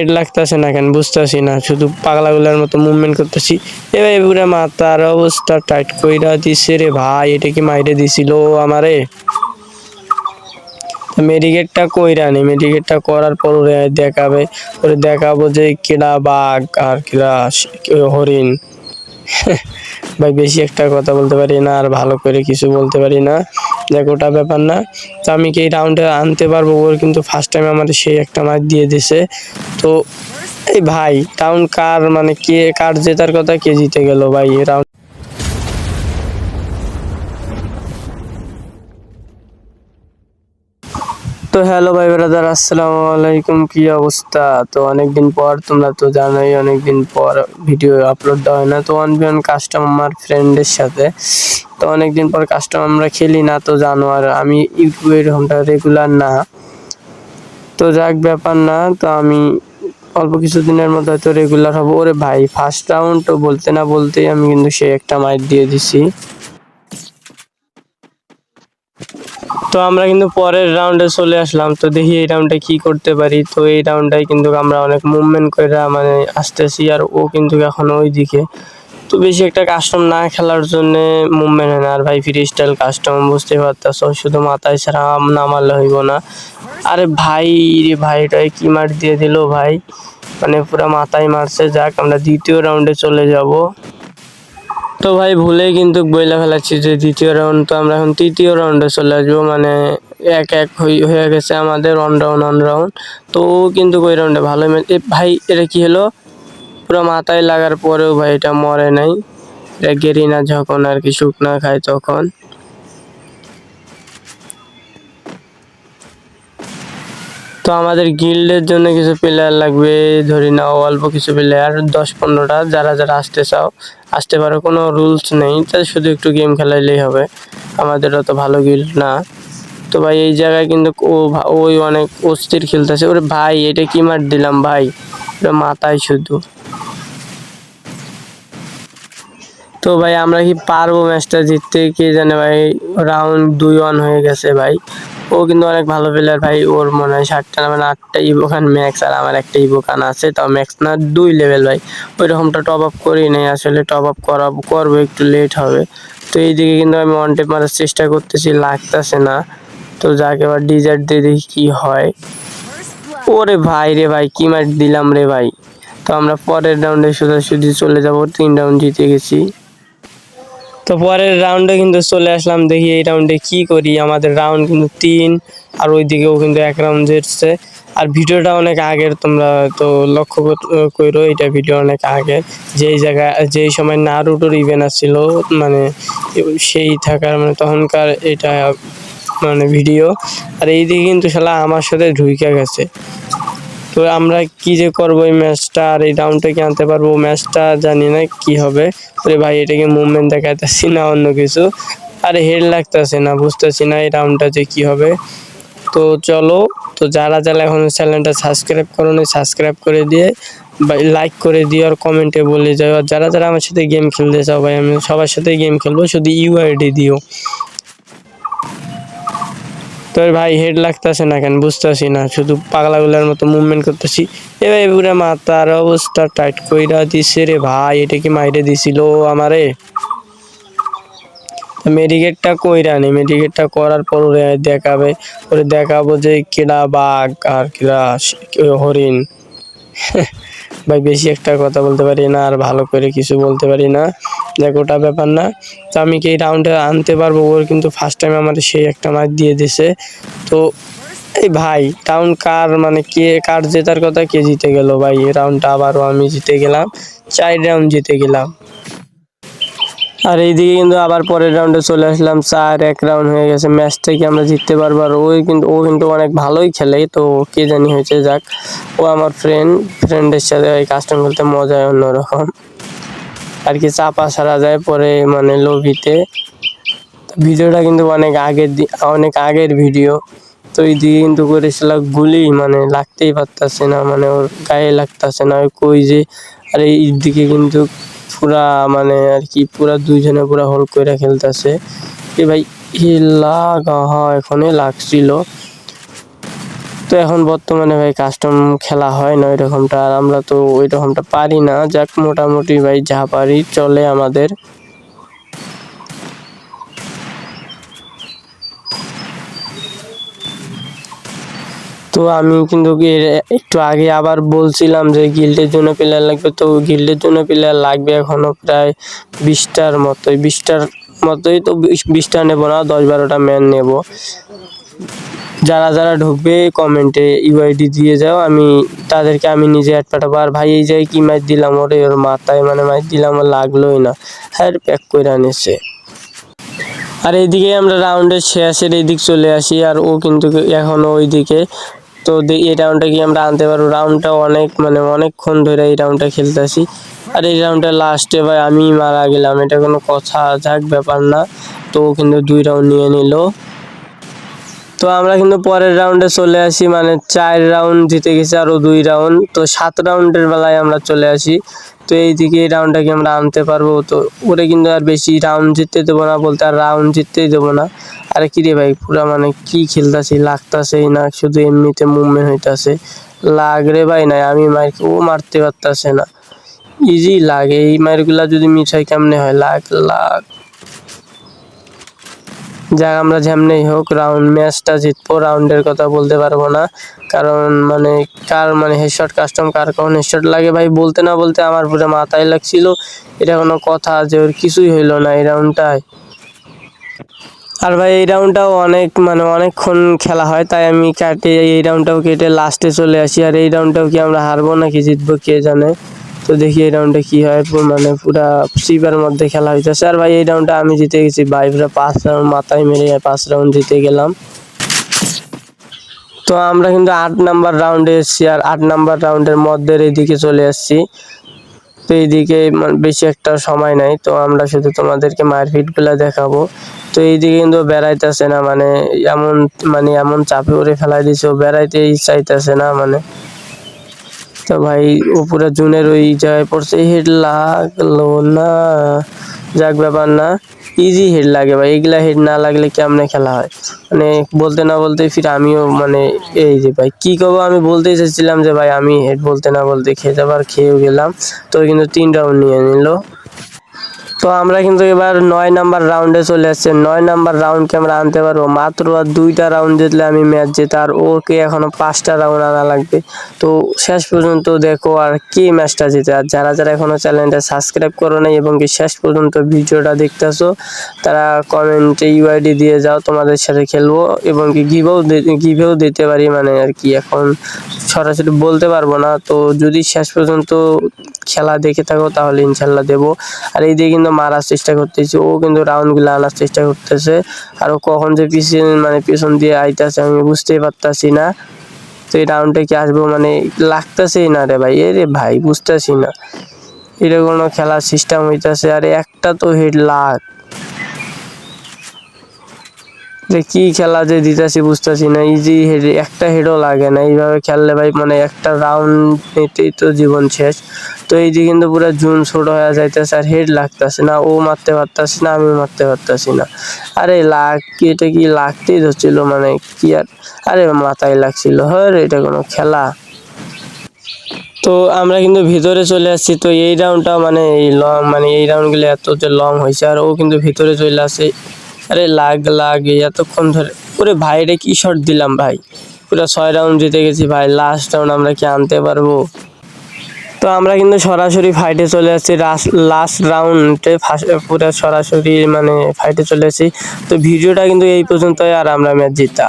Head লাগতেছে না কেন বুঝতেছি না, শুধু পাগলাগুলার মতো মুভমেন্ট করতেছি। এবার পুরো মাথার অবস্থা টাইট কইরা দিছে রে ভাই। এটা কি মাইরে দিছিল আমারে? মেডিকেটটা কইরা নি, মেডিকেটটা করার পর দেখাবে, ওরে দেখাবো যে কেডা বাঘ আর কেডা হরিণ। ভাই বেশি একটা কথা বলতে পারি না, আর ভালো করে কিছু বলতে পারি না। দেখ ওটা ব্যাপার না। তো আমি কি এই রাউন্ডে আনতে পারবো? ওর কিন্তু ফার্স্ট টাইম আমাদের সেই একটা ম্যাচ দিয়ে দিছে। তো এই ভাই রাউন্ড কার মানে কে কার জেতার কথা, কে জিতে গেল ভাই এই রাউন্ড। তো হ্যালো ভাই ব্রাদার, আসসালামু আলাইকুম, কি অবস্থা? তো অনেকদিন পর, তোমরা তো জানোই অনেকদিন পর ভিডিও আপলোড দেওয়া হয় না। তো 1v1 কাস্টম আমার ফ্রেন্ডের সাথে, তো অনেকদিন পর কাস্টম আমরা খেলি না, তো জানো আর আমি ইউটিউবে এরকমটা রেগুলার না। তো যাক ব্যাপার না, তো আমি অল্প কিছুদিনের মধ্যে হয়তো রেগুলার হবো। ওরে ভাই ফার্স্ট রাউন্ড তো বলতে না বলতেই আমি কিন্তু সে একটা মাইট দিয়ে দিছি। তো আমরা কিন্তু পরের রাউন্ডে চলে আসলাম। তো দেখি এই রাউন্ডে কি করতে পারি। তো এই রাউন্ডটাই কিন্তু আমরা অনেক মুভমেন্ট করে মানে আসতেছি, আর ও কিন্তু এখন ওই দিকে। তো বেশি একটা কাস্টম না খেলার জন্য মুভমেন্ট হয় না। আর ভাই ফ্রি স্টাইল কাস্টম বুঝতে পারতেছ, শুধু মাথায় ছাড়া না মারলে হইব না। আরে ভাই রে ভাই, এটাই কি মার দিয়ে দিল ভাই, মানে পুরো মাথায় মারছে। যাক আমরা দ্বিতীয় রাউন্ডে চলে যাব। তো ভাই ভুলে কিন্তু বইলা ফেলাচ্ছি যে দ্বিতীয় রাউন্ড, তো আমরা এখন তৃতীয় রাউন্ডে চলে আসবো। মানে এক এক হয়ে গেছে আমাদের অন রাউন্ড। তো ও কিন্তু ওই রাউন্ডে ভালো ভাই এটা কি হলো, পুরো মাথায় লাগার পরেও ভাই এটা মরে নাই। এটা গেরিনা যখন আর কি শুকনা খায় তখন। তো আমাদের গিল্ডের জন্য কিছু প্লেয়ার লাগবে, ধরি নাও অল্প কিছু প্লেয়ার, 10-15টা। যারা যারা আসতে চাও আসতে পারো, কোনো রুলস নেই, তাই শুধু একটু গেম খেলাইলেই হবে। আমাদের অত ভালো গিল্ড না। তো ভাই এই জায়গায় কিন্তু ওই অনেক অস্থির খেলতেছে। ওরে ভাই এটা কি মার দিলাম ভাই, এটা মাথায় শুধু। তো ভাই আমরা কি পারবো ম্যাচটা জিততে, কে জানে ভাই। রাউন্ড 2-1 হয়ে গেছে ভাই। ও কিন্তু অনেক ভালো প্লেয়ার ভাই, ওর মনে হয় 7টা না মানে 8টা ইভোকান ম্যাক্স, আর আমার একটা ইভোকান আছে, তাও ম্যাক্স না 2 লেভেল ভাই। ওই রকমটা টপ আপ করি নাই আসলে, টপ আপ করবো একটু লেট হবে। তো এইদিকে কিন্তু আমি ওয়ান টেপ মারার চেষ্টা করতেছি, লাগতেছে না। তো যাকে এবার ডিজার্ট দিয়ে দেখি কি হয়। ওরে ভাই রে ভাই, কি মার দিলাম রে ভাই। তো আমরা পরের রাউন্ডে সোজাসুজি চলে যাব, 3 রাউন্ড জিতে গেছি। তো পরের রাউন্ডে কিন্তু চলে আসলাম, দেখি এই রাউন্ডে কি করি। আমাদের রাউন্ড কিন্তু 3, আর ওইদিকেও কিন্তু 1 রাউন্ড জিতছে। আর ভিডিওটা অনেক আগের, তোমরা তো লক্ষ্য করো, এটা ভিডিও অনেক আগে, যেই জায়গায় যেই সময় নারুটোর ইভেন্ট আসছিল, মানে সেই থাকার মানে তখনকার এটা মানে ভিডিও। আর এইদিকে কিন্তু শালা আমার সাথে ঢুইকা গেছে। তো আমরা কি যে করবো এই ম্যাচটা, আর এই রাউন্ডটা কি আনতে পারবো, ম্যাচটা জানি না কি হবে। আরে ভাই এটাকে মুভমেন্ট দেখাইতেছি না অন্য কিছু, আরে হেড লাগতেছে না, বুঝতেছি না এই রাউন্ডটা যে কি হবে। তো চলো, তো যারা যারা এখন চ্যানেলটা সাবস্ক্রাইব করো না, সাবস্ক্রাইব করে দিয়ে লাইক করে দিও, আর কমেন্টে বলে যাও। আর যারা যারা আমার সাথে গেম খেলতে চাও ভাই, আমি সবার সাথেই গেম খেলবো, শুধু ইউআইডি দিও। তো ভাই হেড লাগতেছে না কেন বুঝতেছি না, শুধু পাগলাগুলার মতো মুভমেন্ট করতেছি। এবার পুরো মাথার অবস্থা টাইট কইরা দিছে রে ভাই। এটা কি মাইরে দিছিল আমারে? মেডিকেটটা কইরা নি, মেডিকেটটা করার পর দেখাবে, ওরে দেখাবো যে কেডা বাঘ আর কেডা হরিণ। ভাই বেশি একটা কথা বলতে পারি না, আর ভালো করে কিছু বলতে পারি না। দেখ ওটা ব্যাপার না। তো আমি কি এই রাউন্ডে আনতে পারবো? ওর কিন্তু ফার্স্ট টাইম আমাদের সেই একটা ম্যাচ দিয়ে দিছে। তো এই ভাই রাউন্ড কার মানে কে কার জেতার কথা, কে জিতে গেল ভাই এই রাউন্ডটা। আবারও আমি জিতে গেলাম, 4 রাউন্ড জিতে গেলাম। আর এইদিকে কিন্তু আবার পরের রাউন্ডে চলে আসলাম, 4-1 রাউন্ড হয়ে গেছে। ম্যাচটা কি আমরা জিততে পারবো? আর ও কিন্তু অনেক ভালোই খেলে, তো কে জানি হয়েছে। যাক ও আমার ফ্রেন্ডের সাথে এই কাস্টম খেলতে মজাই অন্যরকম, আর কি চাপা ছাড়া যায় পরে মানে লোভিতে। ভিডিওটা কিন্তু অনেক আগের ভিডিও। তো এইদিকে কিন্তু করেছিল গুলি, মানে লাগতেই পারতেছে না, মানে ওর গায়ে লাগতেছে না, কই যে। আর এইদিকে কিন্তু পুরা মানে আর কি পুরা দুইজনে পুরা হোল করে খেলতেছে। এ ভাই লাগা, হ্যাঁ এখনই লাগছিল। তো এখন বর্তমানে ভাই কাস্টম খেলা হয় না ওইরকমটা, আর আমরা তো ওইরকমটা পারি না। যাক মোটামুটি ভাই যা পারি চলে আমাদের। তো আমি কিন্তু একটু আগে আবার বলছিলাম যে গিল্ডের জন্য প্লেয়ার লাগবে, তো গিল্ডের জন্য প্লেয়ার লাগবে এখনো প্রায় 20টার মতোই, 20টার মতোই। তো 20টা নেবো না, 10-12টা ম্যান নেব। যারা যারা ঢুকবে কমেন্টে ইউআইডি দিয়ে যাও, আমি তাদেরকে আমি নিজে অ্যাড পাঠাবো। আর ভাই এই যে কি ম্যাচ দিলাম ওরে, ওর মাথায় মানে ম্যাচ দিলাম, ওর লাগলোই না, হ্যাঁ প্যাক করে আনিছে। আর এইদিকে আমরা রাউন্ডের শেষের এইদিক চলে আসি, আর ও কিন্তু এখনো ওইদিকে। তো এই রাউন্ডটা কি আমরা আনতে পারবো? রাউন্ডটা অনেকক্ষণ ধরে এই রাউন্ডটা খেলতেছি, আর এই রাউন্ডটা লাস্টে ভাই আমি মারা গেলাম, এটা কোনো কথা? যাক ব্যাপার না। তো কিন্তু 2 রাউন্ড নিয়ে নিল। তো আমরা কিন্তু পরের রাউন্ডে চলে আসি, মানে 4 রাউন্ড জিতে গেছি, আরও 2 রাউন্ড, তো 7 রাউন্ডের বেলায় আমরা চলে আসি। তো এইদিকে এই রাউন্ডটা কি আমরা আনতে পারবো? তো ওরে কিন্তু আর বেশি রাউন্ড জিততে দেবো না, বলতে আর রাউন্ড জিততেই দেবো না। আরে কি রে ভাই, পুরা মানে কি খেলতেছি, লাগতাছেই না, শুধু এমনিতে মুভমেন্ট হইতাছে। লাগ রে ভাই নাই, আমি ও মারতে পারতাছে না, ইজি লাগে। এই মারগুলা যদি মিস হয় কেমনে হয়? লাগ লাগ। যাক আমরা যেমনেই হোক ম্যাচটা জিতবো। রাউন্ডের কথা বলতে পারবো না, কারণ মানে কার মানে হেডশট কাস্টম কার কখন হেডশট লাগে ভাই বলতে না বলতে আমার পুরো মাথায় লাগছিল। এটা কোনো কথা যে ওর কিছুই হইলো না এই রাউন্ডটায়। আর ভাই এই রাউন্ডটাও অনেকক্ষণ খেলা হয়, তাই আমি এই রাউন্ডটাও কেটে লাস্টে চলে আসি। আর এই রাউন্ডটাও কি আমরা হারবো নাকি জিতবো কে জানে। তো দেখি এই রাউন্ডে কি হয়, পুরা সিপার মধ্যে খেলা হইতেছে। আর ভাই এই রাউন্ডটা আমি জিতে গেছি ভাই, পুরো 5 রাউন্ড মাথায় মেরে 5 রাউন্ড জিতে গেলাম। তো আমরা কিন্তু 8 নাম্বার রাউন্ডে এসেছি, আর 8 নাম্বার রাউন্ডের মধ্যে এইদিকে চলে আসছি। তো এইদিকে বেশি একটা সময় নাই, তো আমরা শুধু তোমাদেরকে মারপিটগুলা দেখাবো। তো এইদিকে কিন্তু বেড়াইতেছে না, এমন চাপে উড়ে ফেলাই দিছে, ও বেড়াইতেই চাইতেছে না তো ভাই উপরে জুনের ওই জায়গায় পড়ছে, হেড লাগলো না, যাক ব্যাপার না, ইজি হেড লাগে ভাই। এগুলা হেড না লাগলে কেমনে খেলা হয়? বলতে না বলতে ফির আমিও এই যে ভাই কি করবো, আমি বলতেই চাইছিলাম যে ভাই আমি হেড বলতে না বলতে খেয়েও গেলাম। তো কিন্তু 3 রাউন্ড নিয়ে নিল। তো আমরা কিন্তু এবার 9 নাম্বার রাউন্ডে চলে আসছে। 9 নাম্বার রাউন্ডকে আমরা আনতে পারবো মাত্র আর 2টা রাউন্ড জিতলে আমি ম্যাচ জেতা, আর ওকে এখনো 5টা রাউন্ড আনা লাগবে। তো শেষ পর্যন্ত দেখো আর কি ম্যাচটা জিতে। আর যারা যারা এখনো চ্যানেলটা সাবস্ক্রাইব করো নাই এবং কি শেষ পর্যন্ত ভিডিওটা দেখতেছো, তারা কমেন্টে ইউআইডি দিয়ে যাও, তোমাদের সাথে খেলবো এবং কি গিভেও দিতে পারি, আর কি এখন সরাসরি বলতে পারবো না। তো যদি শেষ পর্যন্ত খেলা দেখে থাকো তাহলে ইনশাল্লাহ দেবো। আর এই দিয়ে কিন্তু মারার চেষ্টা করতেছে, ও কিন্তু রাউন্ডগুলো আনার চেষ্টা করতেছে, আর ও কখন যে পিছন দিয়ে আইতাছে আমি বুঝতেই পারতাছি না। তো এই রাউন্ডে কি আসবো লাগতেছেই না রে ভাই, রে ভাই বুঝতেছি না এটা কোনো খেলার সিস্টেম হইতাছে। আর একটা তো হেড লাগ, কি খেলা যে দিতেছি বুঝতেছি না। ইজি হেড, একটা হেডও লাগে না। এইভাবে খেললে ভাই একটা রাউন্ড নিতেই তো জীবন শেষ। তো এই যে কিন্তু পুরো জুন ছোট হয়ে যাইতেছে, আর হেড লাগতেছে না, ও মারতে পারতেছে না, আমি মারতে পারতেছি না। আরে এটা কি লাগতেই ধরছিল, কি আর, আরে মাথায় লাগছিল, হ্যাঁ এটা কোনো খেলা? তো আমরা কিন্তু ভিতরে চলে আসছি। তো এই রাউন্ডটা এই রাউন্ডগুলো এত যে লং হয়েছে, আর ও কিন্তু ভিতরে চলে আসে। আরে লাগে এতক্ষণ ধরে, ওরে ভাই রে কি শট দিলাম ভাই, পুরো 6 রাউন্ড জিতে গেছি ভাই। লাস্ট রাউন্ড আমরা কি আনতে পারবো? তো আমরা কিন্তু সরাসরি ফাইটে চলে আসছি, লাস্ট রাউন্ডে পুরো সরাসরি ফাইটে চলে আসছি। তো ভিডিওটা কিন্তু এই পর্যন্তই, আর আমরা ম্যাচ জিতা।